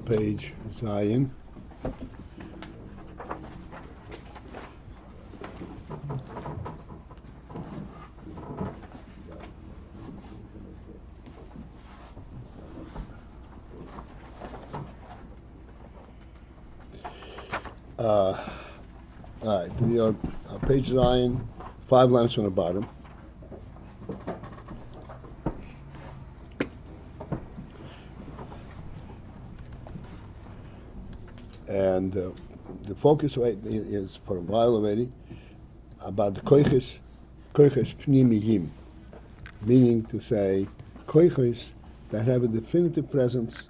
page Ayin. Alright, page Ayin, 5 lines from the bottom. And the focus is for a while already about the kochot pnimi'im, meaning to say kochot that have a definitive presence,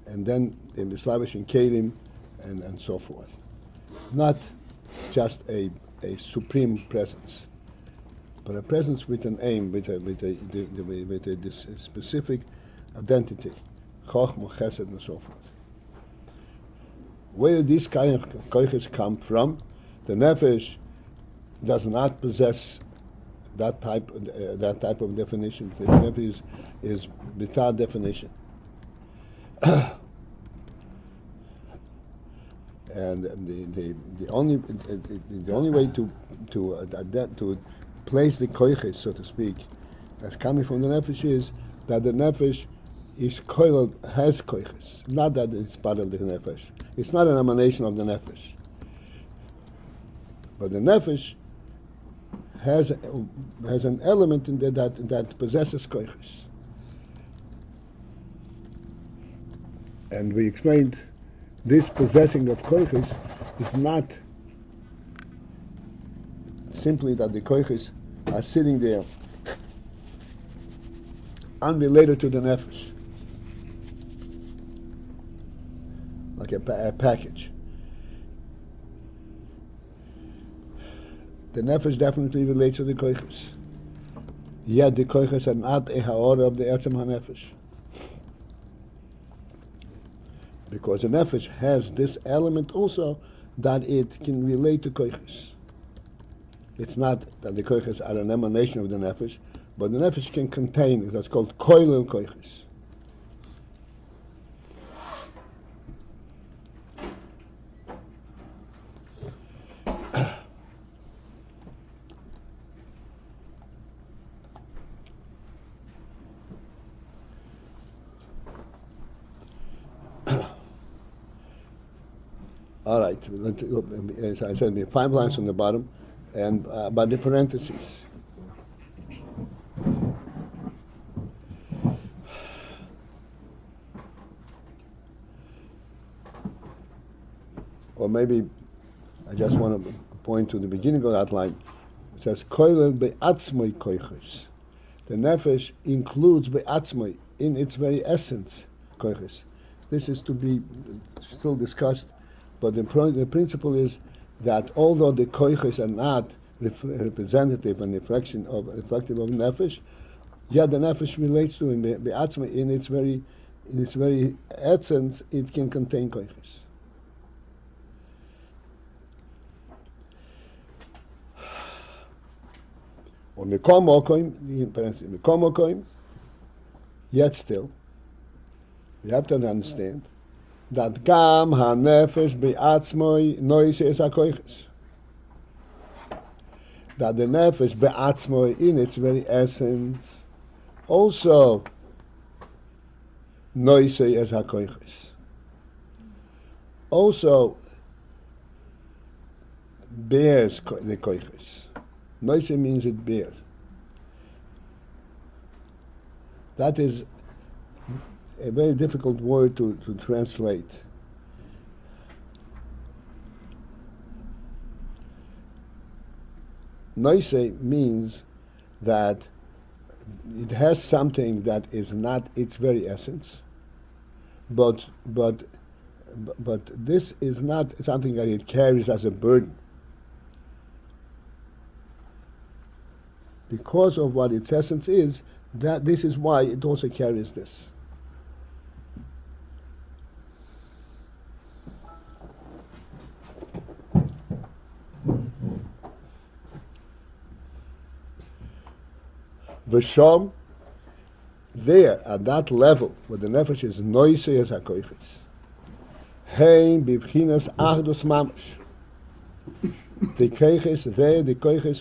and then in the Slavish and kelim and so forth. Not just a supreme presence, but a presence with an aim, with a specific identity, chochmah, chesed, and so forth. Where these kind of kochos come from, the nefesh does not possess that type of definition. The nefesh is without definition, and the only way to place the kochos, so to speak, as coming from the nefesh is that the nefesh is kulal, has kochos, not that it's part of the nefesh. It's not an emanation of the nefesh, but the nefesh has an element in there that possesses kochos. And we explained this possessing of kochos is not simply that the kochos are sitting there unrelated to the nefesh, like a package. The nefesh definitely relates to the kochos. Yet the kochos are not a ha'ora of the etzem ha'nefesh, because the nefesh has this element also that it can relate to kochos. It's not that the kochos are an emanation of the nefesh, but the nefesh can contain, that's called kulal kochos. All right, as I said, we have 5 lines on the bottom, and about the parentheses. Or maybe I just want to point to the beginning of that line. It says, kulal be'atzmoi kochos. The nefesh includes be'atzmoi, in its very essence, kochos. This is to be still discussed, but the principle is that although the kochos are not representative and reflective of nefesh, yet the nefesh relates to him be'atzmoi, in its very essence, it can contain kochos. Yet still, we have to understand that gam ha-nefesh be'atzmoi noise is ha-kochos. That the nefesh be'atzmoi, in its very essence, also noise is ha-kochos. Also bears the kochos. Noise means it bears. That is a very difficult word to translate. Noise means that it has something that is not its very essence, but this is not something that it carries as a burden. Because of what its essence is, that this is why it also carries this. V'sham, there, at that level, where the nefesh is noisy as ha-kochos, Hein bibchinas achdus mamash. The kochos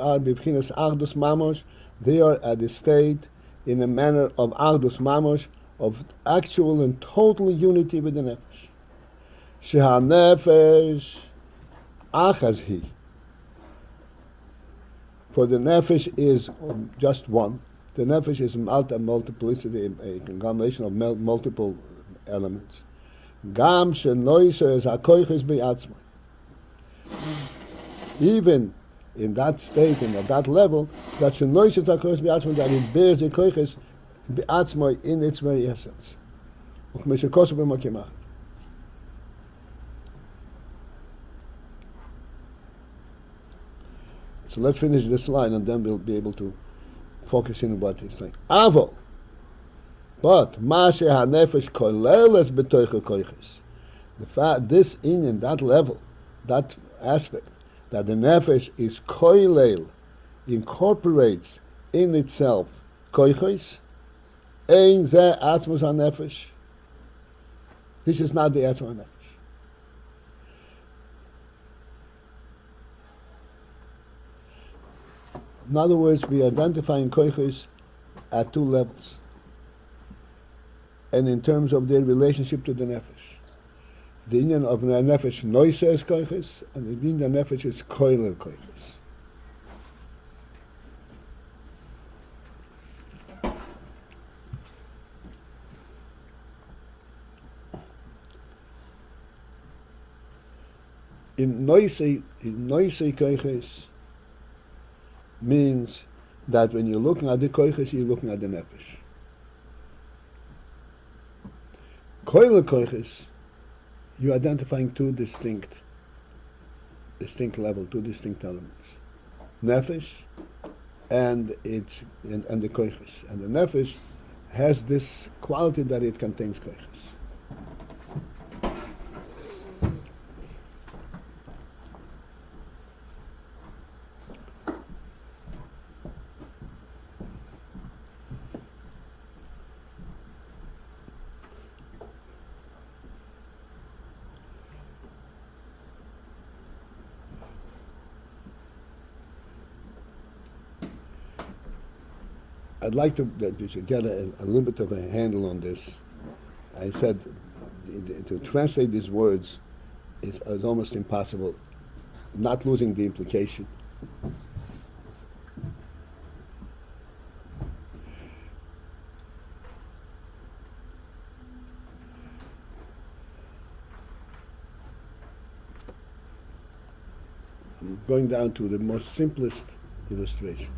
are bibchinas achdus mamash. They are at the state in a manner of achdus mamash, of actual and total unity with the nefesh. Sheha nefesh achaz hi. For the nefesh is just one. The nefesh is multiplicity, a combination of multiple elements. Gam shenoisa is hakoiches be'atzmai. Even in that state and at that level, that shenoisa is hakoiches be'atzmai, that it bears the koiches be'atzmai in its very essence. So let's finish this line and then we'll be able to focus in on what it's saying. Avo. But Mashe HaNefesh koleles b'toicha koiches. The fact, this in that level, that aspect, that the nefesh is koilel, incorporates in itself koiches, ein ze atzmos HaNefesh. This is not the atzmos HaNefesh. In other words, we are identifying koiches at two levels, and in terms of their relationship to the nefesh. The inyan of the nefesh noise is koiches, and the inyan nefesh is koilel koiches. In noise koiches means that when you're looking at the koiches, you're looking at the nefesh. Koilel koiches, you're identifying two distinct levels, two distinct elements. Nefesh and the koiches. And the nefesh has this quality that it contains koiches. I'd like that you should get a little bit of a handle on this. I said to translate these words is almost impossible, not losing the implication. I'm going down to the most simplest illustration.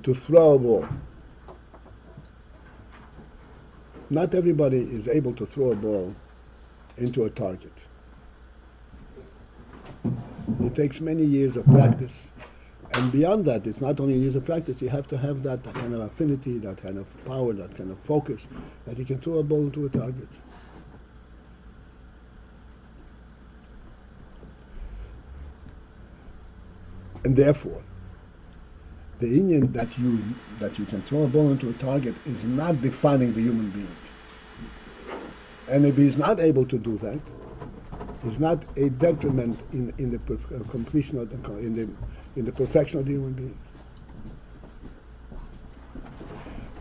To throw a ball. Not everybody is able to throw a ball into a target. It takes many years of practice. And beyond that, it's not only years of practice, you have to have that kind of affinity, that kind of power, that kind of focus, that you can throw a ball into a target. And therefore, the inyan that you can throw a ball into a target is not defining the human being. And if he's not able to do that, it's not a detriment in the completion of in the perfection of the human being.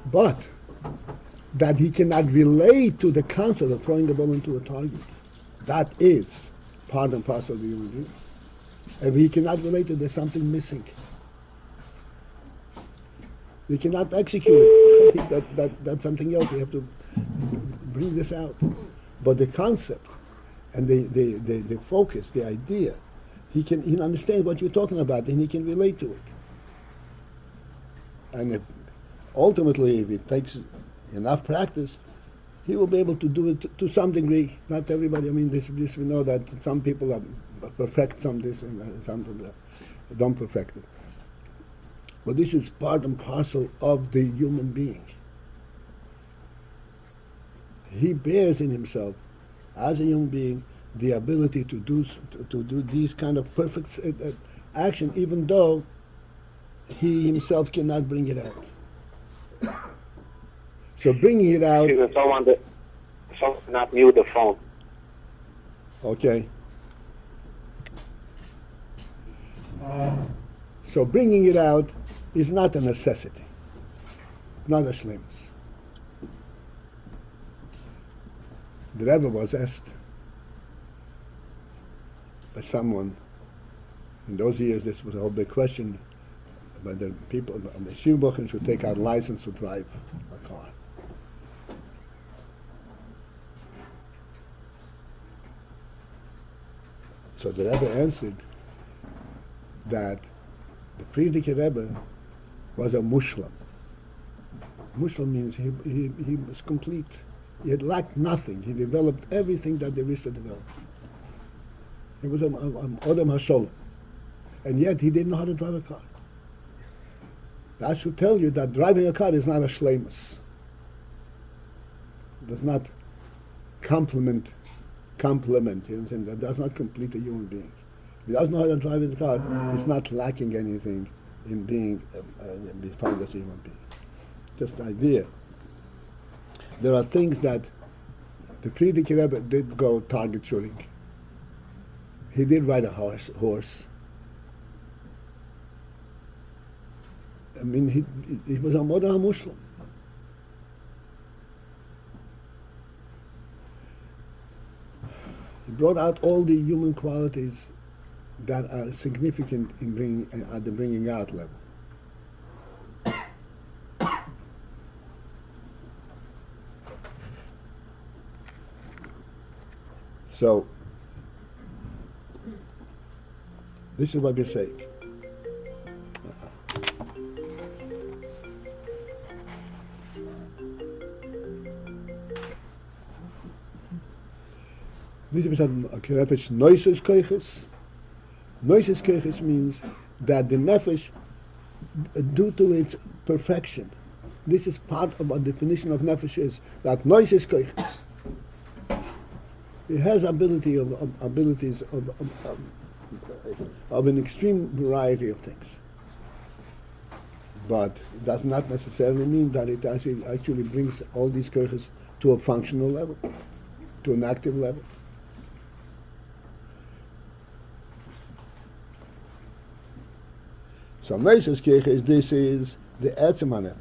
But that he cannot relate to the concept of throwing the ball into a target, that is part and parcel of the human being. If he cannot relate it, there's something missing. We cannot execute it. That's something else. We have to bring this out. But the concept and the focus, the idea, he can understand what you're talking about and he can relate to it. And ultimately, if it takes enough practice, he will be able to do it to some degree. Not everybody. I mean, this we know that some people perfect some this and some people don't perfect it. But this is part and parcel of the human being. He bears in himself, as a human being, the ability to do these kind of perfect action, even though he himself cannot bring it out. So bringing it out. Excuse me, someone not mute the phone. Okay. So bringing it out is not a necessity, not a shlemus. The Rebbe was asked by someone, in those years this was a whole big question, whether people on the Shivbochen should take out license to drive a car. So the Rebbe answered that the Friedrich Rebbe was a Muslim. Muslim means he was complete. He had lacked nothing. He developed everything that there is to develop. He was an Odom HaSholem. And yet he didn't know how to drive a car. That should tell you that driving a car is not a shleimus. It does not complement, you understand? That does not complete a human being. If he doesn't know how to drive a car, he's not lacking anything in being defined as a human being. Just the idea. There are things that the Friedrich Rebbe did go target shooting. He did ride a horse. I mean, he was a modern Muslim. He brought out all the human qualities that are significant in bringing at the bringing out level. So this is what we say. This is nefesh noises kochot. Noises kochot means that the nefesh, due to its perfection, this is part of our definition of nefesh is that noises kochot. It has abilities of an extreme variety of things, but it does not necessarily mean that it actually brings all these kochot to a functional level, to an active level. So Moses Kirche this is the emanate.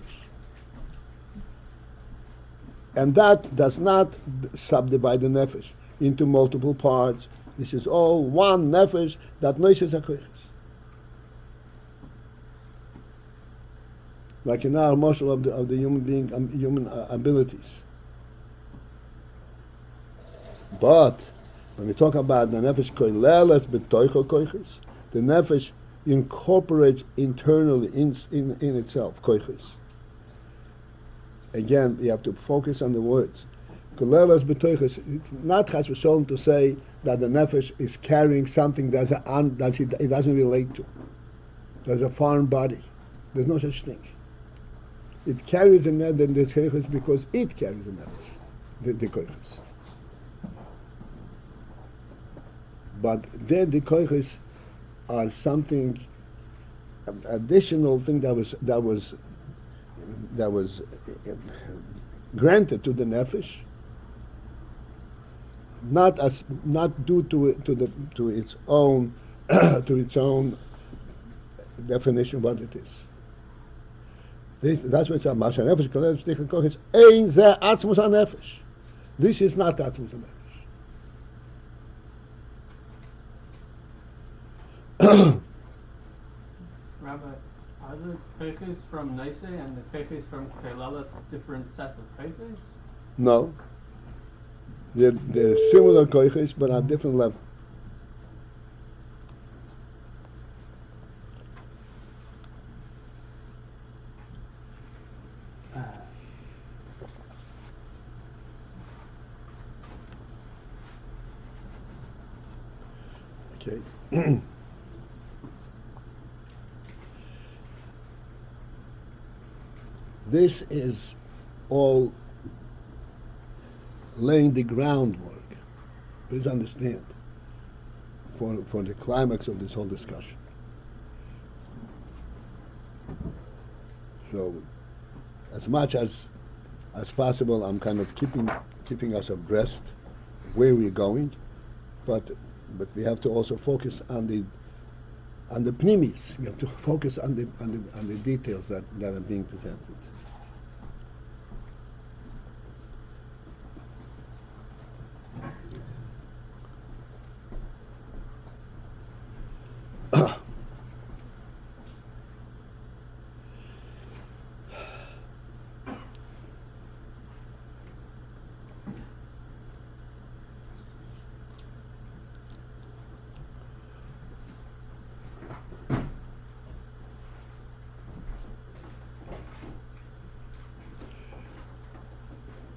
And that does not subdivide the nefesh into multiple parts. This is all one nefesh that Moses HaKochos. Like in our marshal of the human being, human abilities. But when we talk about the nefesh kulal b'toicho kochos, the nefesh incorporates internally in itself kochos. Again, you have to focus on the words. Kulal b'toichos. It's not chas v'sholem to say that the nefesh is carrying something that it doesn't relate to. There's a foreign body. There's no such thing. It carries the kochos because it carries the nefesh, the kochos. But there the kochos are something additional thing that was granted to the nefesh, not due to its own to its own definition of what it is. That's what it's about. This is not atzmus hanefesh. Rabbi, are the kochos from Noise and the kochos from Kolalas different sets of kochos? No. They're similar kochos, but on different level. Okay. This is all laying the groundwork, please understand, for the climax of this whole discussion. So, as much as as possible, I'm kind of keeping us abreast where we're going, but we have to also focus on the pnimis. We have to focus on the details that are being presented.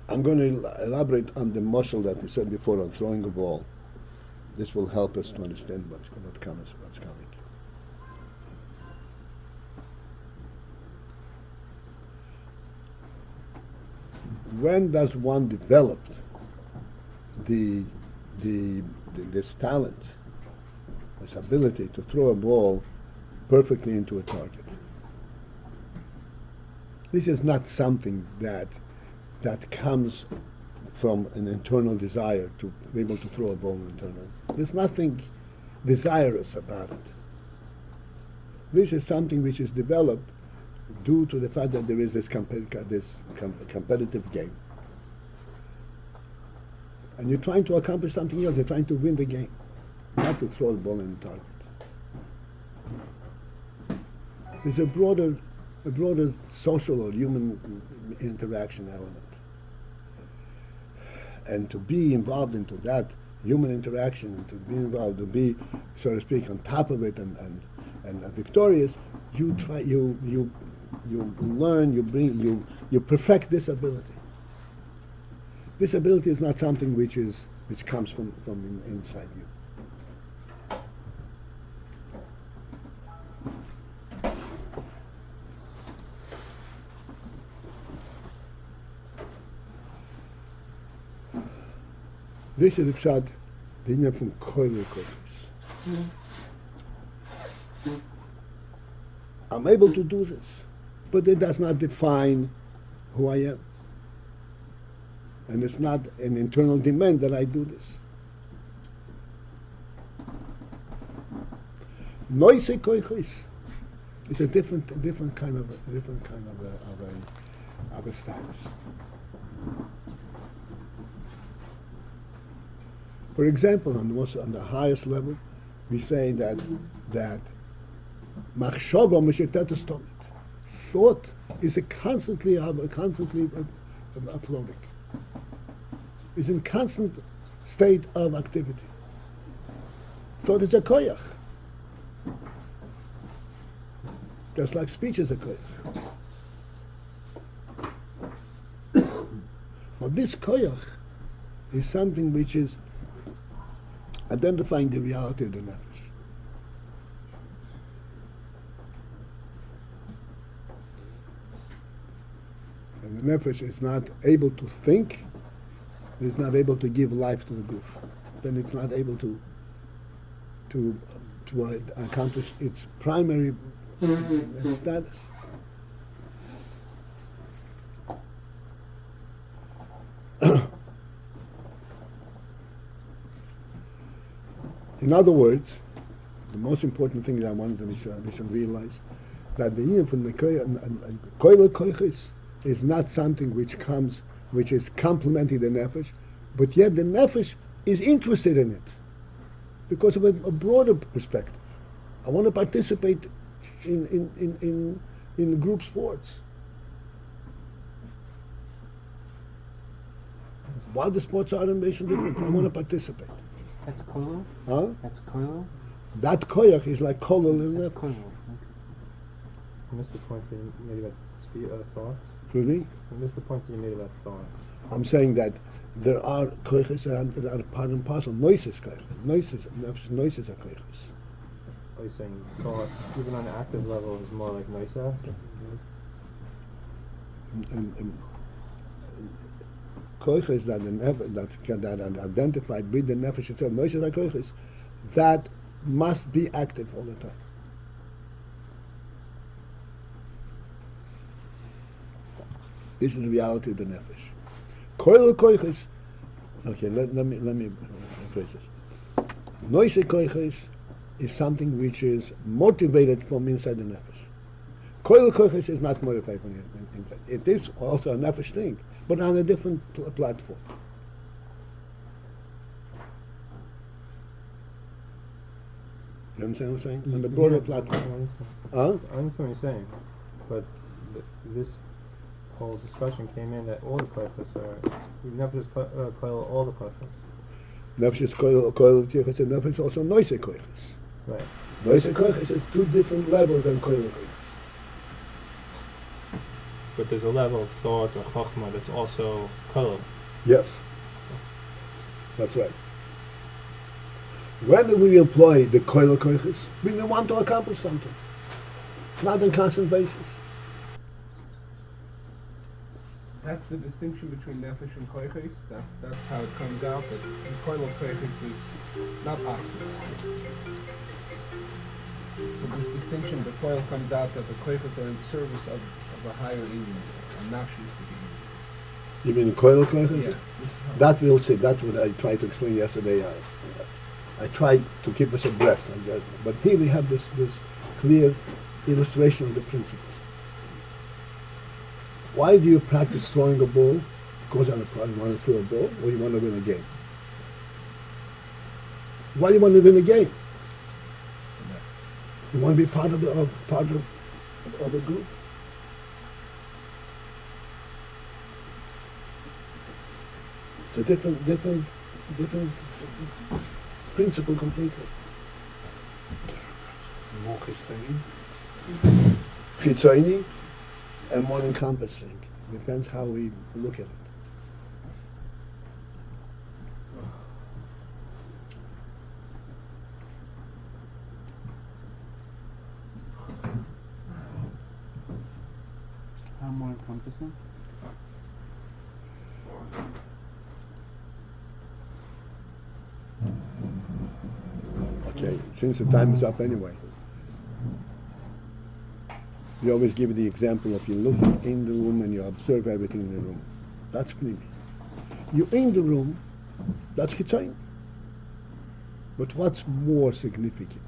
I'm going to elaborate on the muscle that we said before on throwing a ball. This will help us to understand what's coming. When does one develop this talent, this ability to throw a ball perfectly into a target? This is not something that comes from an internal desire to be able to throw a ball internally. There's nothing desirous about it. This is something which is developed due to the fact that there is this competitive game. And you're trying to accomplish something else. You're trying to win the game, not to throw the ball in the target. There's a broader social or human interaction element. And to be involved into that human interaction, and to be involved, to be, so to speak, on top of it and victorious, you learn, you perfect this ability. This ability is not something which comes from inside you. This is the pshat, the inyan from kulal. I'm able to do this, but it does not define who I am. And it's not an internal demand that I do this. Noise kochot is a different kind of a status. For example, on the highest level, we say that machshava meshitetas tomit. Thought is constantly floating. Is in constant state of activity. Thought is a koyach. Just like speech is a koyach. Well, this koyach is something which is identifying the reality of the nefesh. And the nefesh is not able to think, it is not able to give life to the goof. Then it's not able to accomplish its primary status. In other words, the most important thing that I wanted we should realize that the inyan from the kochot is not something which is complementing the nefesh, but yet the nefesh is interested in it because of a broader perspective. I want to participate in group sports. While the sports are in different, I want to participate. That's kulal? Huh? That's kulal? That koyach is like kulal in That's nefesh. kulal. I missed the point that you made about thought. Excuse me? I missed the point that you made about thought. I'm saying that there are koiches that are part and parcel. Noises koiches. Noises are koiches. Are you saying thought, even on an active level, is more like noisa? And koiches that are identified with the nefesh itself, noises are koiches, that must be active all the time. This is the reality of the nefesh. Koil kochos. Okay, let me phrase this. Noise kochos is something which is motivated from inside the nefesh. Koil kochos is not motivated from inside. It is also a nefesh thing, but on a different platform. You understand what I'm saying? On the broader platform. I understand what you're saying, but this whole discussion came in that all the kochos are. We've never just koil all the kochos. Nefesh is koil kochos, and nefesh is also noise kochos. Right. Noise kochos is two different levels than koil kochos. But there's a level of thought or chokhmah that's also koil. Yes, that's right. When we employ the koil kochos, we want to accomplish something, not on a constant basis. That's the distinction between nefesh and kochos. That's how it comes out. That the koil kochos it's not optional. So this distinction, the koil comes out that the kochos are in service of a higher Ayin, a nafshis to be. You mean the koil kochos? Yeah. That we'll see. That's what I tried to explain yesterday. I tried to keep us abreast, but here we have this clear illustration of the principle. Why do you practice throwing a ball? Because you want to throw a ball, or you want to win a game? Why do you want to win a game? You want to be part of a group. It's a different principle completely. More Chitzoni and more encompassing. Depends how we look at it. How more encompassing? Okay, since the time is up anyway. You always give the example of you look in the room and you observe everything in the room. That's pnimi. You in the room, that's chitzoni. But what's more significant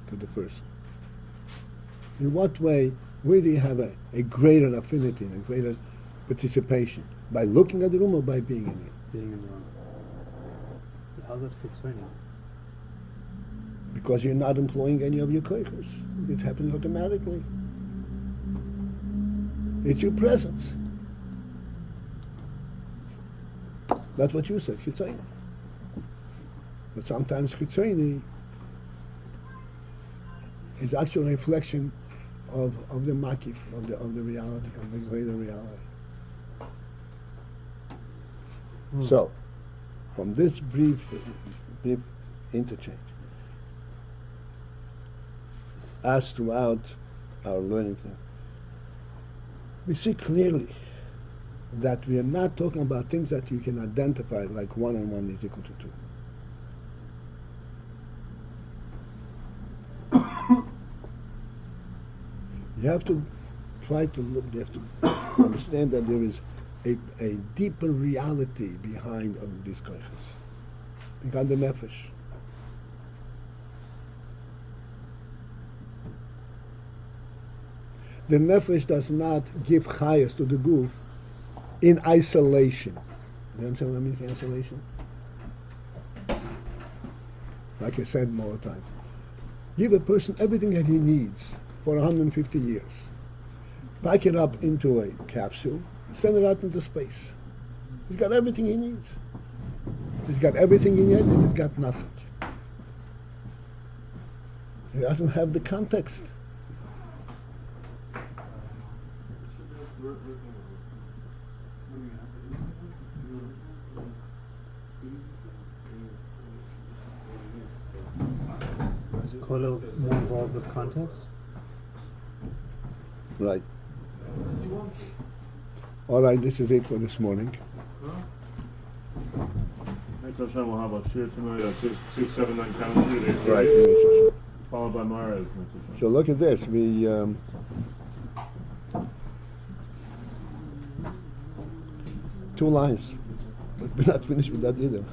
to the person? In what way, where do you have a greater affinity and a greater participation? By looking at the room or by being in it? Being in the room. How does chitzoni? Because you're not employing any of your kochos. It happens automatically. It's your presence. That's what you said, chitzoni. But sometimes chitzoni is actually a reflection of the makif, of the reality, of the greater reality. So, from this brief interchange, as throughout our learning time, we see clearly that we are not talking about things that you can identify like 1 and 1 is equal to 2. You have to try to look, you have to understand that there is a deeper reality behind all of these kochos, behind the nefesh. The nefesh does not give chayas to the guf in isolation. You understand what I mean by isolation? Like I said more times. Give a person everything that he needs for 150 years. Pack it up into a capsule, send it out into space. He's got everything he needs. He's got everything in it and he's got nothing. He doesn't have the context. Is kulal more involved with context? Right. All right, this is it for this morning. We'll have a shir tonight at 679 calendar. Right. Followed by Mara. So look at this. 2 lines. But we're not finished with that either.